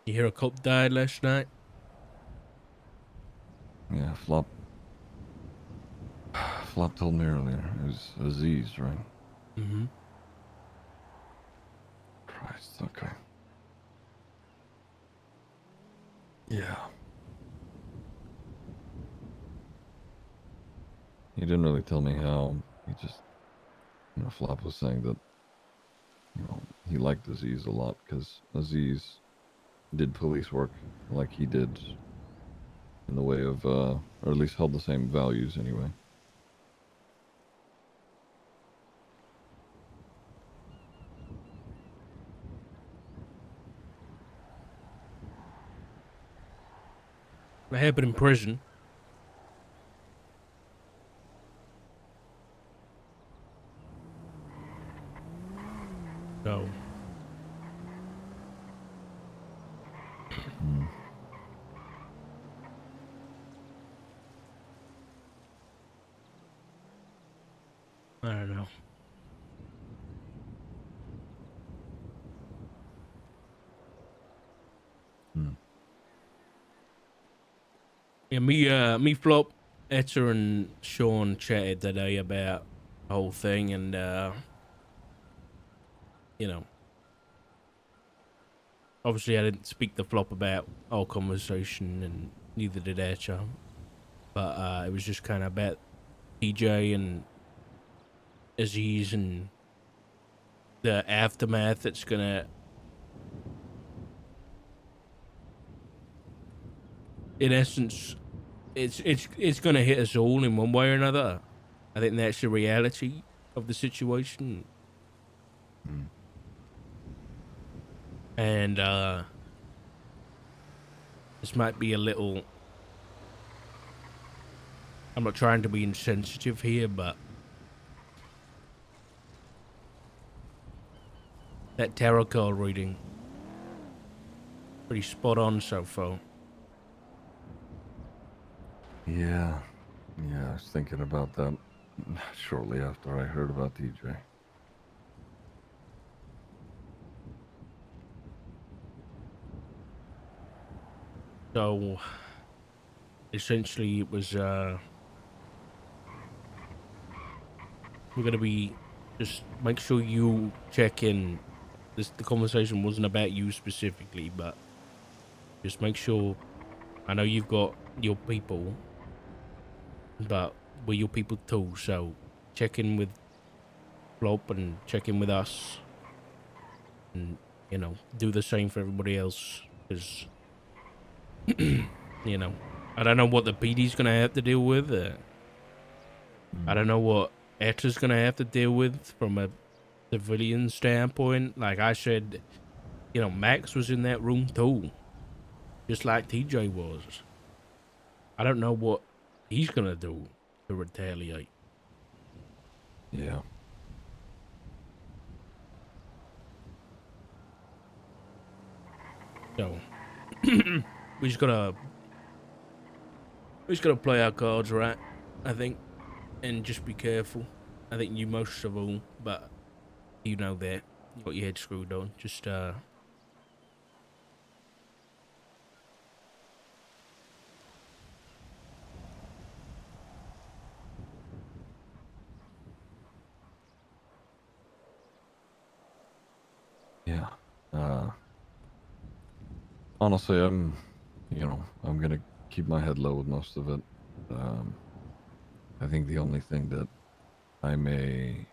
You hear a cop died last night? Yeah, Flop. Flop told me earlier. It was Aziz, right? Mm-hmm. Christ, okay. Yeah. He didn't really tell me how. He just, Flop was saying that, he liked Aziz a lot because Aziz did police work like he did in the way of, or at least held the same values anyway. It happened in prison. So, Mm. I don't know. Mm. Yeah, me, Flop, Etta, and Sean chatted today about the whole thing, and you know, obviously I didn't speak to Flop about our conversation, and neither did Etta. But it was just kind of about TJ and Aziz and the aftermath that's gonna, in essence, it's gonna hit us all in one way or another. I think that's the reality of the situation, Mm. and this might be a little. I'm not trying to be insensitive here, but that tarot card reading pretty spot on so far. Yeah. Yeah, I was thinking about that shortly after I heard about DJ. So essentially, it was we're gonna be just make sure you check in. The conversation wasn't about you specifically, but just make sure. I know you've got your people, but we're your people too. So check in with Flop and check in with us, and do the same for everybody else. Because I don't know what the PD's gonna have to deal with. I Mm. don't know what Etta's gonna have to deal with from a civilian standpoint. Like I said, Max was in that room too, just like TJ was. I don't know what he's gonna do to retaliate. Yeah. So we just gotta play our cards right, I think, and just be careful. I think you most of all, but you know that you got your head screwed on. Just Yeah. Honestly, I'm gonna keep my head low with most of it. Um, I think the only thing that I may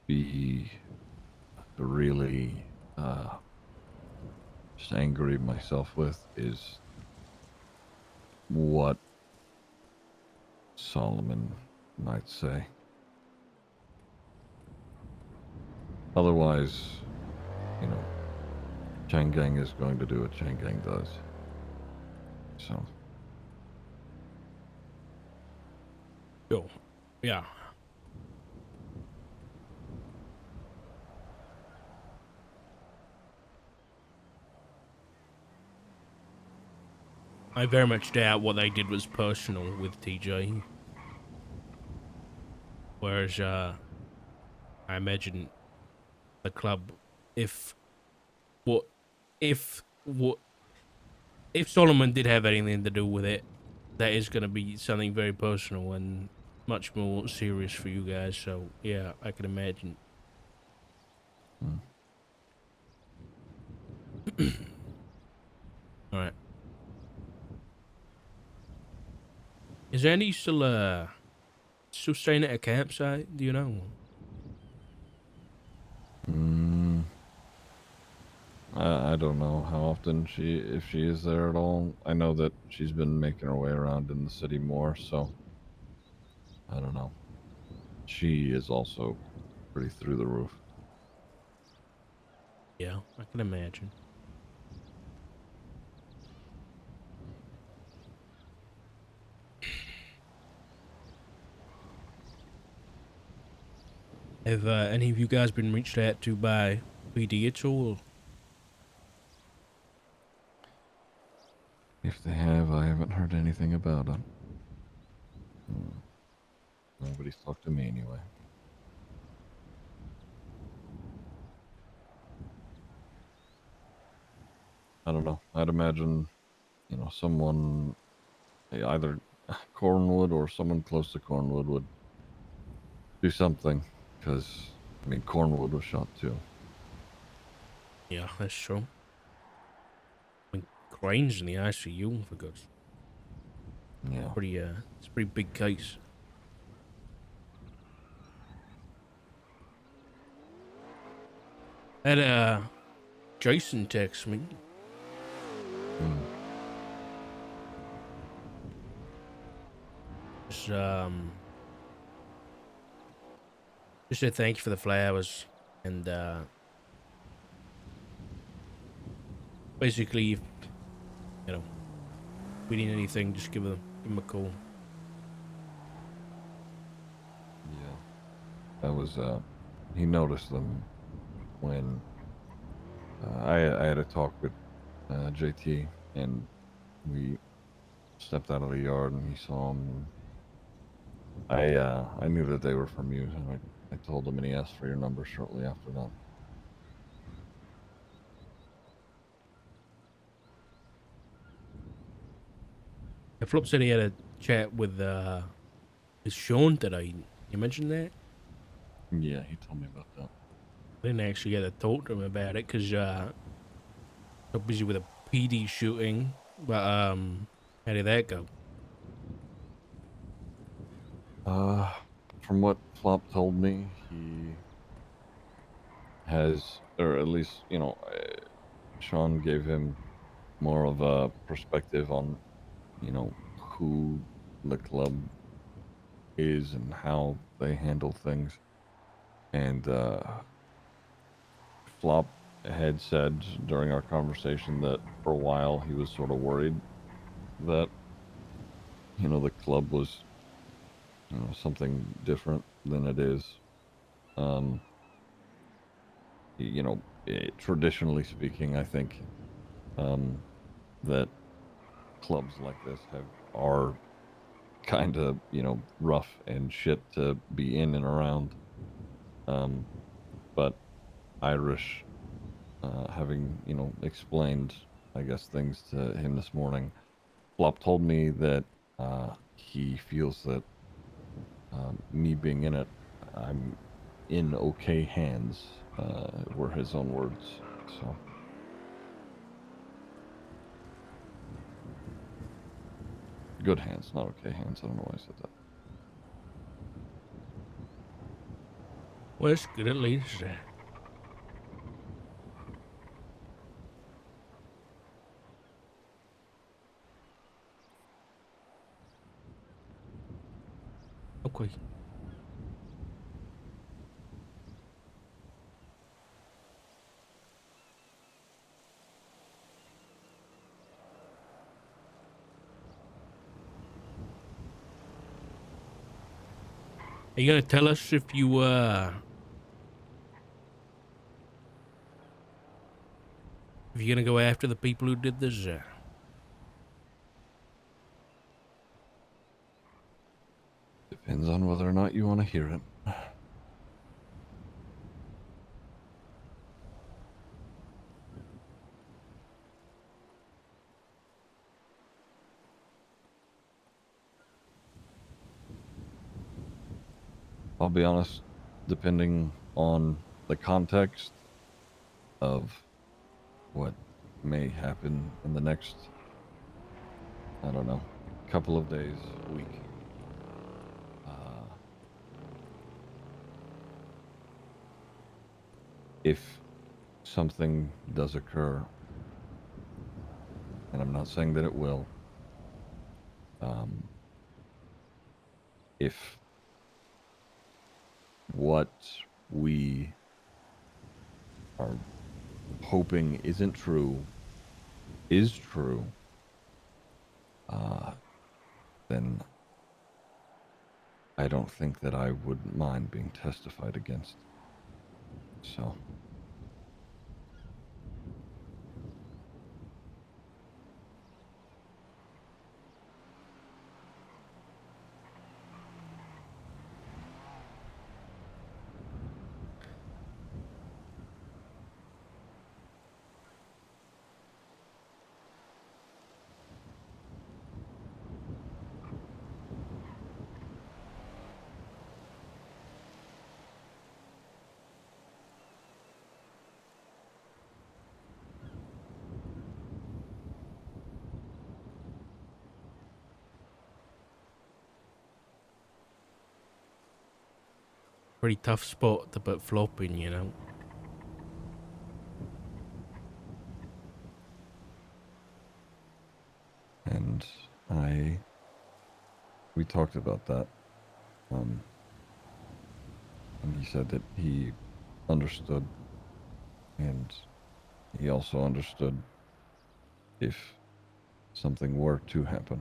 be really just angry myself with is what Solomon might say. Otherwise, you know, Chang Gang is going to do what Chang Gang does. So, go, yeah. I very much doubt what they did was personal with TJ. Whereas I imagine the club, if what if what if Solomon did have anything to do with it, that is going to be something very personal and much more serious for you guys. So yeah, I can imagine. Hmm. All right. Is Andy still staying at a campsite? Do you know? Mm, I don't know how often if she is there at all. I know that she's been making her way around in the city more, so I don't know. She is also pretty through the roof. Yeah, I can imagine. Have any of you guys been reached out to by PD at all? If they have, I haven't heard anything about them. Nobody's talked to me anyway. I don't know. I'd imagine, someone either Cornwood or someone close to Cornwood would do something because, I mean, Cornwood was shot too. Yeah, that's true. I mean, Crane's in the ICU for God's Yeah. it's a pretty big case. Had Jason text me. Mm. Just just said thank you for the flowers and basically if you know we need anything, just give him a call. Yeah. That was, he noticed them when I had a talk with JT and we stepped out of the yard and he saw them. I knew that they were from you, and I told him, and he asked for your number shortly after that. Flop said he had a chat with Sean today. You mentioned that? Yeah, he told me about that. I didn't actually get to talk to him about it because so busy with a PD shooting. But how did that go? Uh, from what Flop told me, he has, or at least, Sean gave him more of a perspective on, who the club is and how they handle things. And Flop had said during our conversation that for a while he was sort of worried that, the club was, something different than it is. Um, traditionally speaking, I think um, that clubs like this are kind of, rough and shit to be in and around. Um, but Irish, having, explained, I guess, things to him this morning, Flop told me that he feels that me being in it, I'm in okay hands, were his own words. So, good hands, not okay hands. I don't know why I said that. Well, it's good at least. Okay. Are you gonna tell us if you're gonna go after the people who did this? Depends on whether or not you want to hear it. I'll be honest, depending on the context of what may happen in the next, I don't know, couple of days, week. Uh, if something does occur, and I'm not saying that it will, um, if what we are hoping isn't true is true, uh, then I don't think that I wouldn't mind being testified against. So, Pretty tough spot to put Flop in, you know. and we talked about that. Um, and he said that he understood, and he also understood if something were to happen.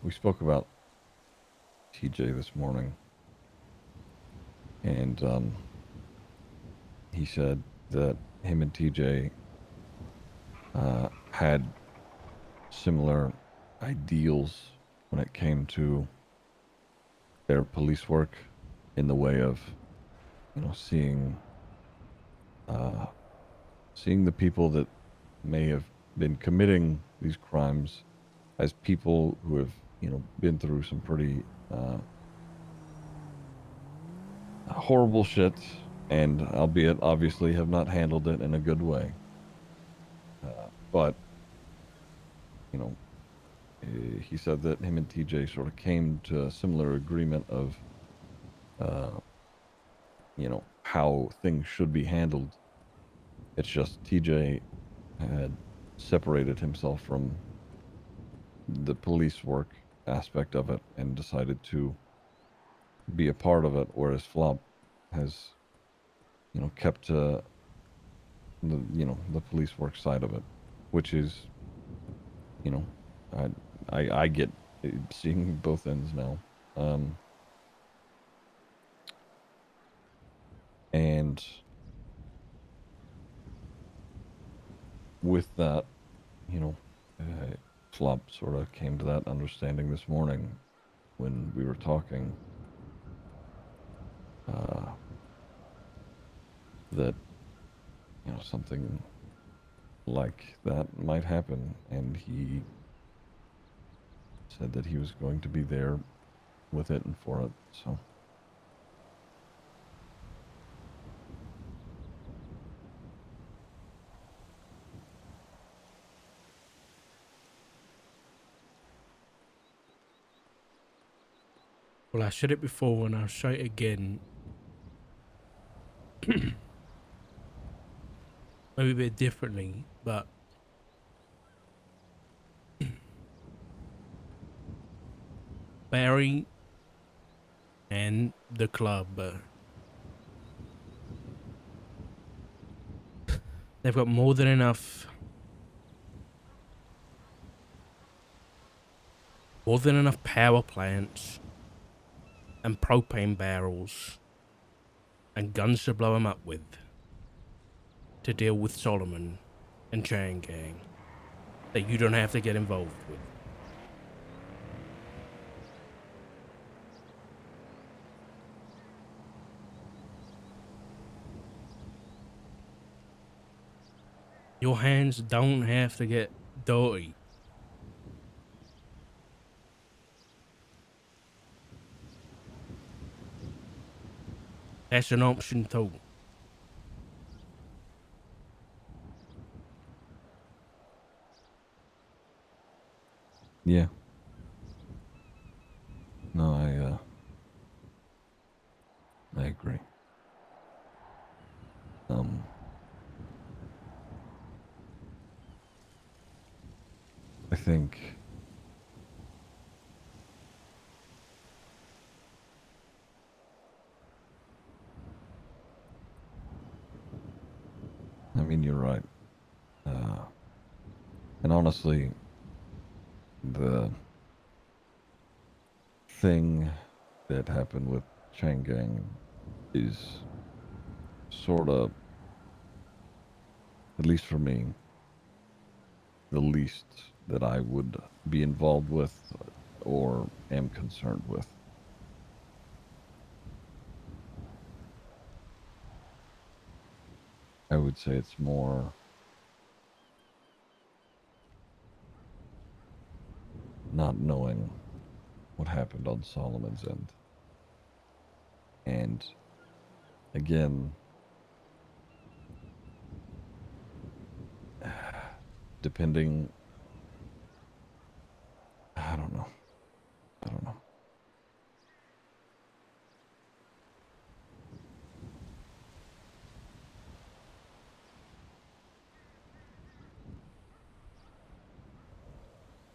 We spoke about TJ this morning, and he said that him and TJ had similar ideals when it came to their police work, in the way of, seeing seeing the people that may have been committing these crimes as people who have, been through some pretty horrible shit, and albeit obviously have not handled it in a good way. But, you know, he said that him and TJ sort of came to a similar agreement of, uh, how things should be handled. It's just TJ had separated himself from the police work aspect of it and decided to be a part of it, whereas Flop has, kept to the police work side of it, which is, you know, I I get seeing both ends now, um, and with that, you know, uh, Flop sort of came to that understanding this morning when we were talking, uh, that something like that might happen, and he said that he was going to be there with it and for it. So, Well, I said it before and I'll say it again. Maybe a bit differently, but Barry and the club, they've got more than enough power plants and propane barrels and guns to blow them up with to deal with Solomon and Chain Gang that you don't have to get involved with. Your hands don't have to get dirty. That's an option too. Yeah. No, I agree. Um, I think I mean you're right. Uh, and honestly, the thing that happened with Chang'an is sort of, at least for me, the least that I would be involved with or am concerned with. I would say it's more not knowing what happened on Solomon's end. And again, depending, I don't know. I don't know.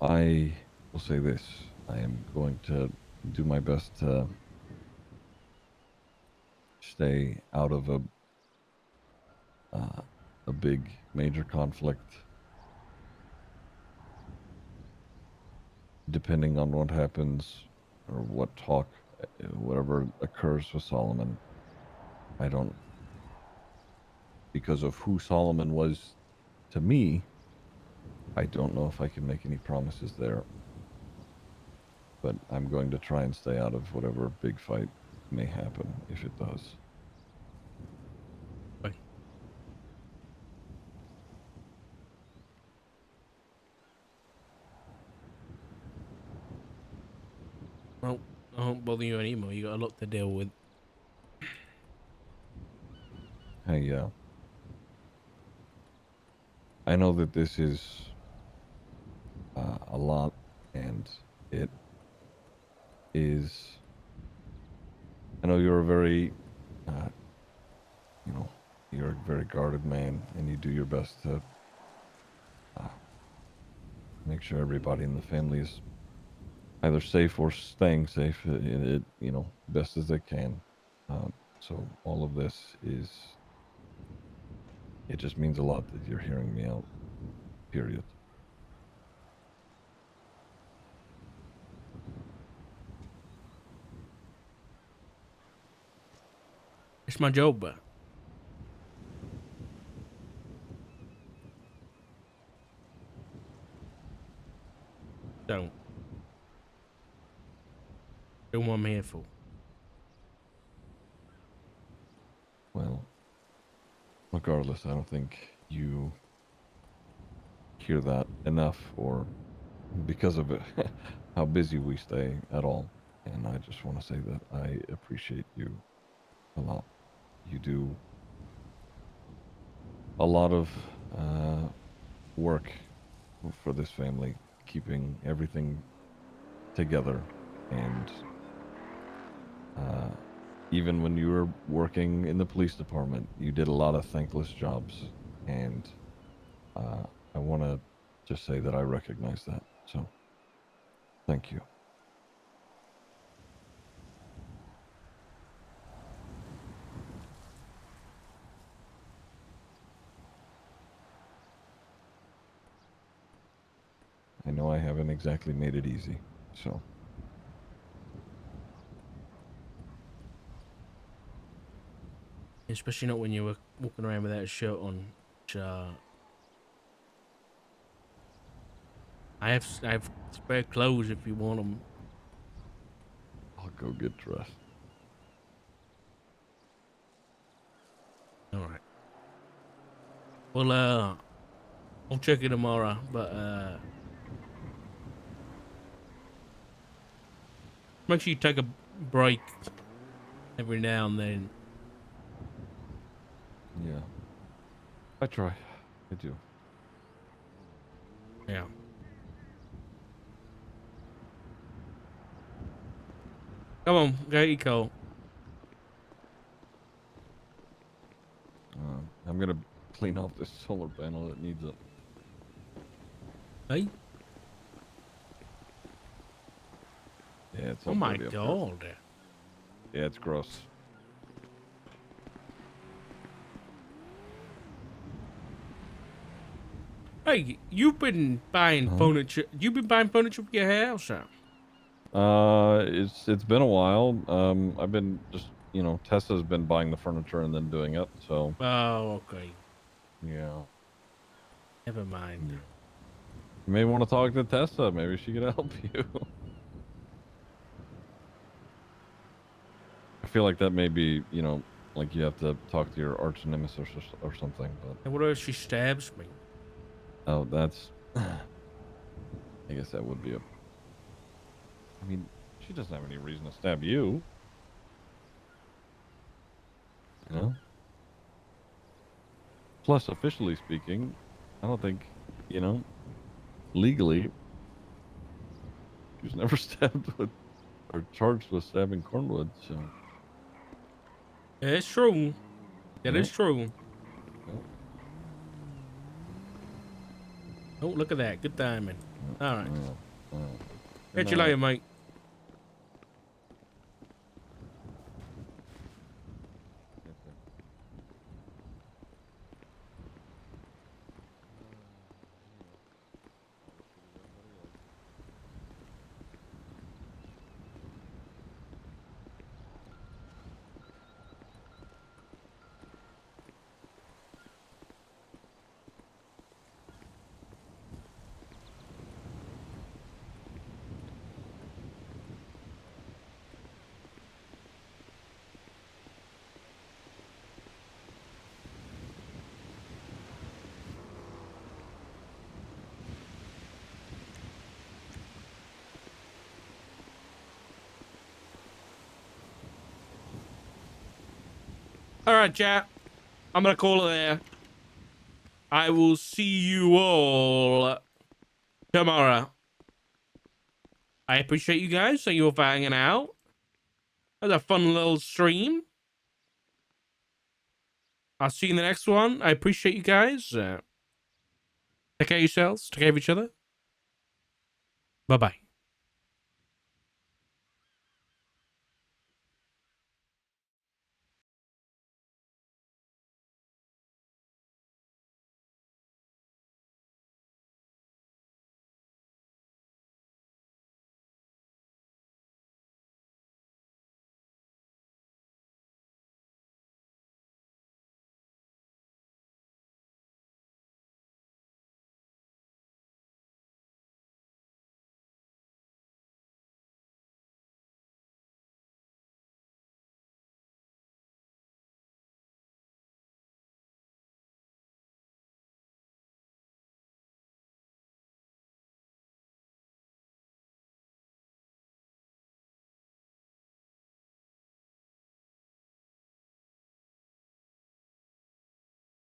I will say this. I am going to do my best to stay out of uh, a big major conflict, depending on what happens or what talk, whatever occurs with Solomon. I don't, because of who Solomon was to me, I don't know if I can make any promises there, but I'm going to try and stay out of whatever big fight may happen if it does. Right. Well, I won't bother you anymore. You got a lot to deal with. Hey, I know that this is a lot, and it is. I know you're a very, uh, you know, you're a very guarded man, and you do your best to uh, make sure everybody in the family is either safe or staying safe. Best as they can. So all of this is. It just means a lot that you're hearing me out. Period. It's my job, but don't. Do what I'm here for. Well, regardless, I don't think you hear that enough, or because of it, how busy we stay at all. And I just want to say that I appreciate you a lot. You do a lot of uh, work for this family, keeping everything together. And uh, even when you were working in the police department, you did a lot of thankless jobs. And uh, I want to just say that I recognize that. So thank you. I know I haven't exactly made it easy. So Especially not when you were walking around without a shirt on. Which, I have spare clothes if you want them. I'll go get dressed. All right. Well, I'll check it tomorrow, but make sure you take a break every now and then. Yeah. I try. I do. Yeah. Come on, go eco. I'm gonna clean off this solar panel that needs it. Hey. Yeah, it's Oh all my dirty up here. god. Yeah, it's gross. Hey, you've been buying Huh? furniture. You've been buying furniture for your house, huh? It's been a while. I've been just, Tessa's been buying the furniture and then doing it. So Oh, okay. yeah, Never mind. yeah. You may want to talk to Tessa. Maybe she could help you. I feel like that may be, like you have to talk to your arch nemesis or something. But And what if she stabs me? oh, that's. I guess that would be a. I mean, she doesn't have any reason to stab you. You know. Plus, officially speaking, I don't think, you know, legally, she was never stabbed with or charged with stabbing Cornwood. So, Yeah, it's true. That yeah, is true. yeah, Oh, look at that. Good timing. All right. yeah, yeah. Good Catch you night. later, mate. All right, chat. I'm going to call it there. I will see you all tomorrow. I appreciate you guys. Thank you all for hanging out. That was a fun little stream. I'll see you in the next one. I appreciate you guys. Take care of yourselves. Take care of each other. Bye-bye.